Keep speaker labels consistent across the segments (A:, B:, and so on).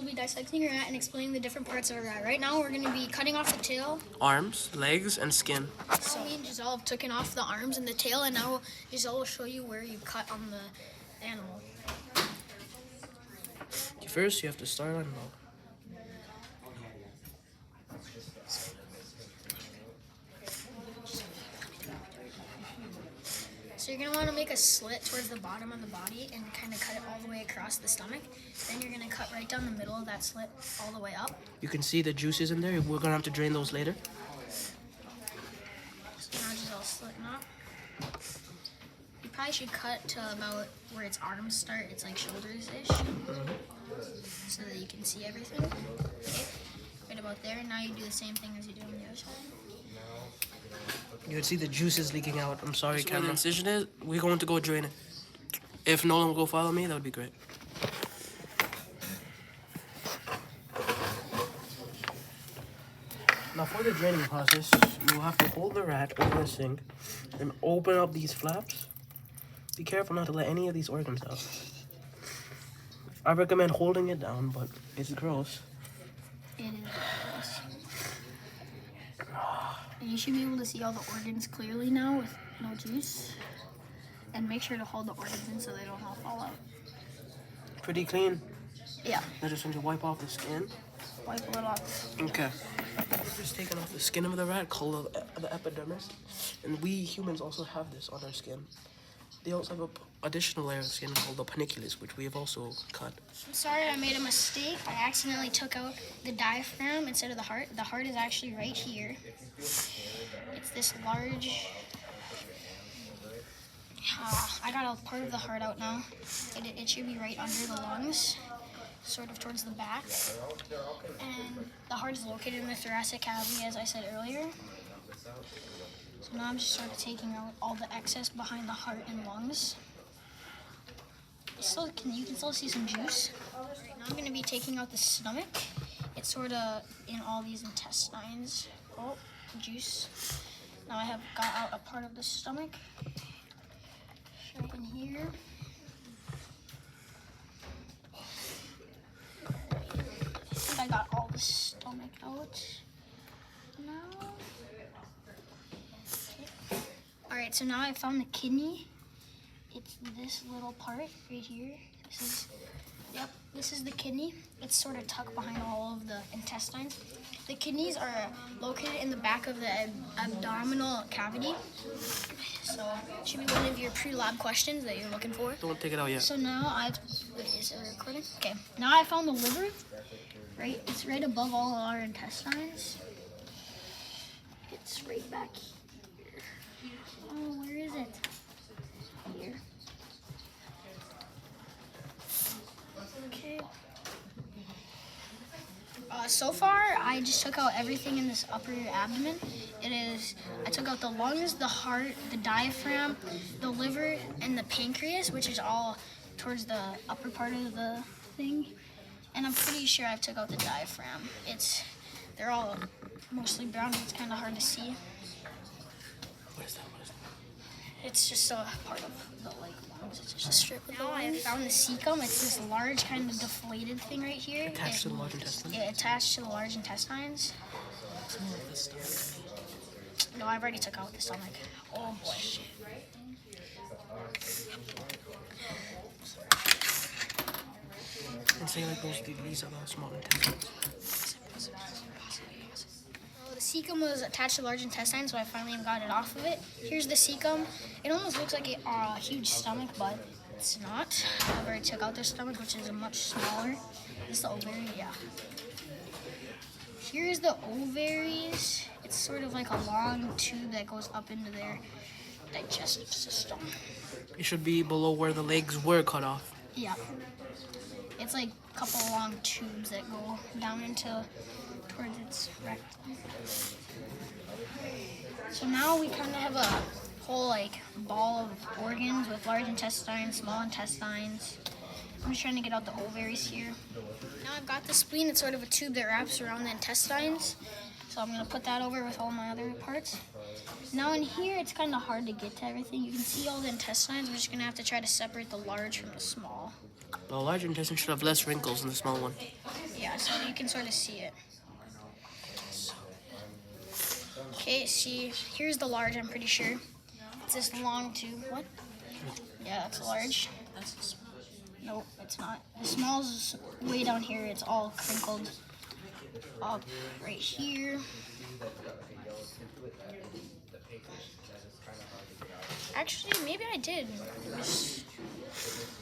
A: be dissecting a rat and explaining the different parts of a rat. Right now, we're going to be cutting off the tail.
B: Arms, legs, and skin.
A: So me and Giselle have taken off the arms and the tail, and now Giselle will show you where you cut on the animal.
B: First, you have to start on low.
A: So you're going to want to make a slit towards the bottom of the body and kind of cut it all the way across the stomach. Then you're going to cut right down the middle of that slit all the way up.
B: You can see the juices in there. We're going to have to drain those later.
A: So now Giselle's slitting up. You probably should cut to about where its arms start. It's like shoulders-ish. So that you can see everything. Okay. Right about there. Now you do the same thing as you do on the other side.
B: You can see the juices leaking out. I'm sorry, camera. Where the incision is, we're going to go drain it. If Nolan will go follow me, that would be great. Now for the draining process, you'll have to hold the rat over the sink and open up these flaps. Be careful not to let any of these organs out. I recommend holding it down, but it's gross.
A: It is gross. And you should be able to see all the organs clearly now with no juice. And make sure to hold the organs in so they don't all fall out.
B: Pretty clean.
A: Yeah.
B: I just want to wipe off the skin.
A: Wipe a little off.
B: Okay. We're just taking off the skin of the rat called the epidermis. And we humans also have this on our skin. They also have an additional layer of skin called the panniculus, which we have also cut.
A: I'm sorry, I made a mistake. I accidentally took out the diaphragm instead of the heart. The heart is actually right here. It's this large... I got a part of the heart out now. It should be right under the lungs, sort of towards the back. And the heart is located in the thoracic cavity, as I said earlier. So now I'm just sort of taking out all the excess behind the heart and lungs. You can still see some juice. Right, now I'm going to be taking out the stomach. It's sort of in all these intestines. Oh, juice. Now I have got out a part of the stomach. Right in here. I think I got all the stomach out now. Okay. Alright, so now I found the kidney. It's this little part right here. This is the kidney. It's sort of tucked behind all of the intestines. The kidneys are located in the back of the abdominal cavity. So it should be one of your pre-lab questions that you're looking for.
B: Don't take it out yet.
A: So now wait, is it recording? Okay. Now I found the liver. Right, it's right above all our intestines. It's right back here. Oh, where is it? Here. Okay. So far, I just took out everything in this upper abdomen. I took out the lungs, the heart, the diaphragm, the liver, and the pancreas, which is all towards the upper part of the thing. And I'm pretty sure I took out the diaphragm. They're all mostly brown, and it's kind of hard to see.
B: What is that?
A: It's just a part of the lungs. It's just a strip of the lungs. Now I found the cecum. It's this large kind of deflated thing right here.
B: Attached to the large intestines?
A: Yeah, attached to the large intestines. No, I've already took out the stomach. Oh boy.
B: And say like these are the small intestines.
A: The cecum was attached to the large intestine, so I finally got it off of it. Here's the cecum. It almost looks like a huge stomach, but it's not. I already took out the stomach, which is a much smaller. This is the ovary, yeah. Here's the ovaries. It's sort of like a long tube that goes up into their digestive system.
B: It should be below where the legs were cut off.
A: Yeah. It's like a couple of long tubes that go down towards its rectum. So now we kind of have a whole like ball of organs with large intestines, small intestines. I'm just trying to get out the ovaries here. Now I've got the spleen. It's sort of a tube that wraps around the intestines. So I'm going to put that over with all my other parts. Now in here, it's kind of hard to get to everything. You can see all the intestines. We're just going to have to try to separate the large from the small.
B: The large intestine should have less wrinkles than the small one.
A: Yeah. Yeah, so you can sort of see it. Okay, see, here's the large, I'm pretty sure. It's this long tube. What? Yeah, that's large.
B: That's the small.
A: Nope, it's not. The small's way down here. It's all crinkled up right here. Actually, maybe I did.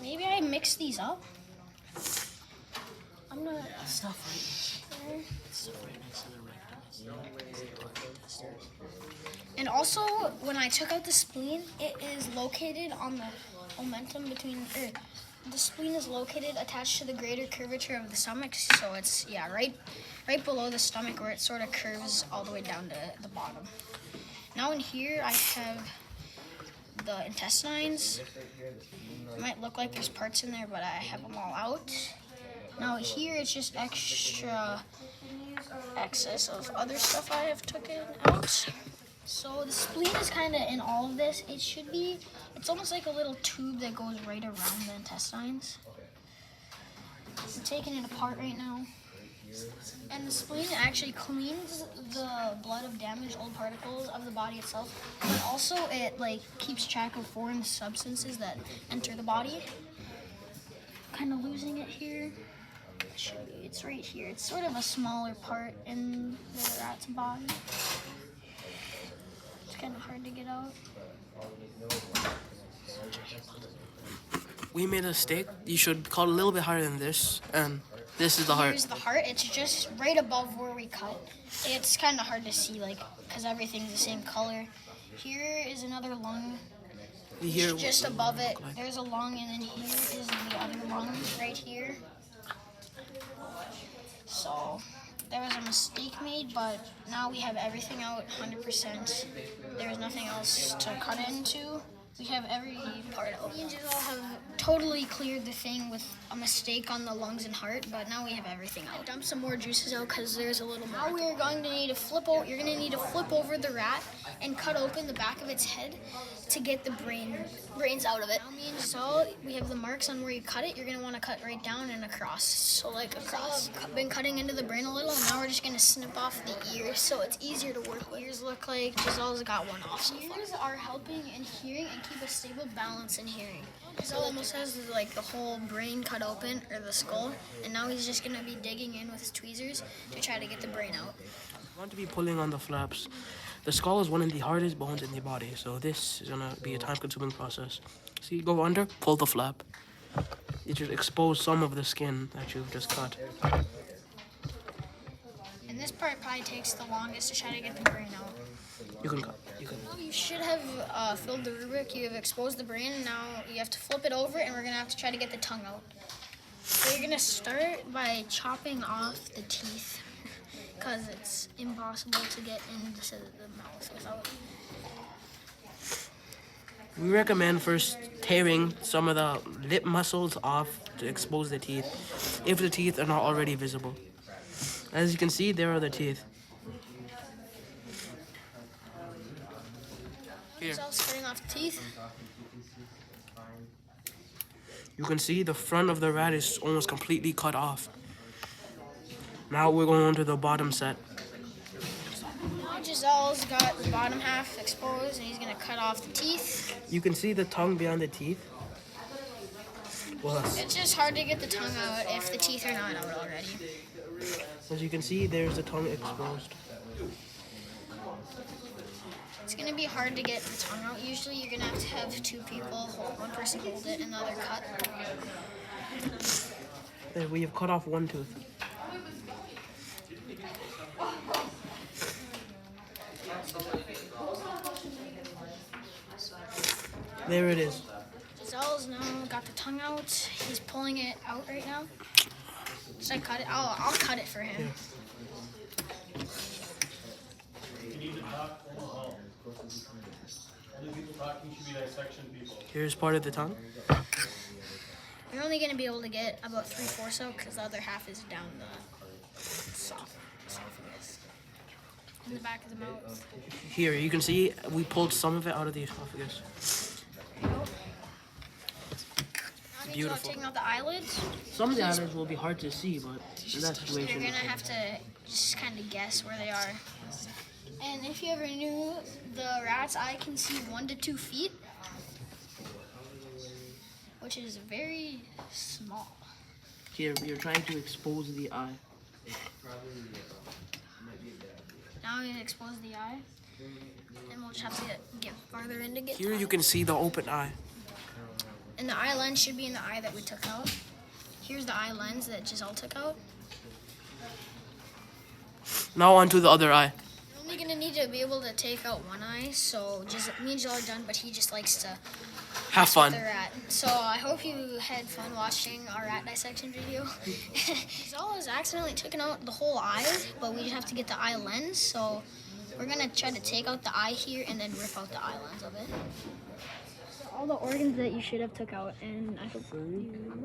A: Maybe I mixed these up. I'm not.
B: Stuff right next to the rectum.
A: And also, when I took out the spleen, it is located on the omentum between. The spleen is located attached to the greater curvature of the stomach, so it's right below the stomach where it sort of curves all the way down to the bottom. Now in here I have the intestines. It might look like there's parts in there, but I have them all out. Now here it's just extra excess of other stuff I have taken out. So the spleen is kind of in all of this. It's almost like a little tube that goes right around the intestines. I'm taking it apart right now. And the spleen actually cleans the blood of damaged old particles of the body itself. But also it keeps track of foreign substances that enter the body. Kind of losing it here. It's right here. It's sort of a smaller part in the rat's body. It's kind of hard to get out.
B: We made a mistake. You should cut a little bit higher than this, and this is the heart.
A: Here's the heart. It's just right above where we cut. It's kind of hard to see, because everything's the same color. Here is another lung.
B: Here,
A: just above it, there's a lung, and then here is the other lung right here. So there was a mistake made, but now we have everything out 100%. There's nothing else to cut into. We have every part out. Me and Jeshil have totally cleared the thing with a mistake on the lungs and heart, but now we have everything out. Dump some more juices out because there's a little more. Now we're going to need to flip over. You're going to need to flip over the rat and cut open the back of its head to get the brains out of it. Now me and Jeshil, we have the marks on where you cut it. You're going to want to cut right down and across. So across. Been cutting into the brain a little, and now we're just going to snip off the ears so it's easier to work with. Ears look like Jeshil's got one off. Ears are helping in hearing and keep a stable balance in hearing. Jeshil almost has the whole brain cut open, or the skull, and now he's just going to be digging in with his tweezers to try to get the brain out.
B: You want to be pulling on the flaps. The skull is one of the hardest bones in the body, so this is going to be a time-consuming process. See, go under, pull the flap. It should expose some of the skin that you've just cut.
A: And this part probably takes the longest to try to get the brain out.
B: You can cut.
A: You should have filled the rubric. You have exposed the brain, and now you have to flip it over, and we're going to have to try to get the tongue out. So you're going to start by chopping off the teeth, because it's impossible to get into the mouth without.
B: We recommend first tearing some of the lip muscles off to expose the teeth, if the teeth are not already visible. As you can see, there are the teeth. Here.
A: Cutting off the teeth.
B: You can see the front of the rat is almost completely cut off. Now we're going on to the bottom set.
A: Now Jeshil's got the bottom half exposed, and he's going to cut off the teeth.
B: You can see the tongue behind the teeth. Well,
A: it's just hard to get the tongue out if the teeth are not out already.
B: As you can see, there's the tongue exposed.
A: It's going to be hard to get the tongue out. Usually you're going to have two people, one person hold it and the other cut.
B: There, we have cut off one tooth. There it is.
A: Jeshil's now got the tongue out. He's pulling it out right now. Should I cut it? I'll cut it for him.
B: Yeah. Here's part of the tongue.
A: You're only going to be able to get about 3/4 out because the other half is down the esophagus. In the back of the mouth.
B: Here, you can see we pulled some of it out of the esophagus.
A: There you go. Now me
B: beautiful.
A: Taking out the eyelids.
B: Some of the eyelids will be hard to see, but in that situation,
A: You're gonna have to just kind of guess where they are. And if you ever knew, the rat's eye can see 1 to 2 feet, which is very small.
B: here you're trying to expose the eye.
A: Now we expose the eye, and we'll just have to get farther in to get.
B: Here you can see the open eye.
A: And the eye lens should be in the eye that we took out. Here's the eye lens that Jeshil took out.
B: Now onto the other eye.
A: You're only gonna need to be able to take out one eye, so just me and Jill are done, but he just likes to
B: Have fun.
A: the rat. So I hope you had fun watching our rat dissection video. Jill has accidentally taken out the whole eye, but we just have to get the eye lens, so we're gonna try to take out the eye here and then rip out the eye lens of it. All the organs that you should have took out, and I hope you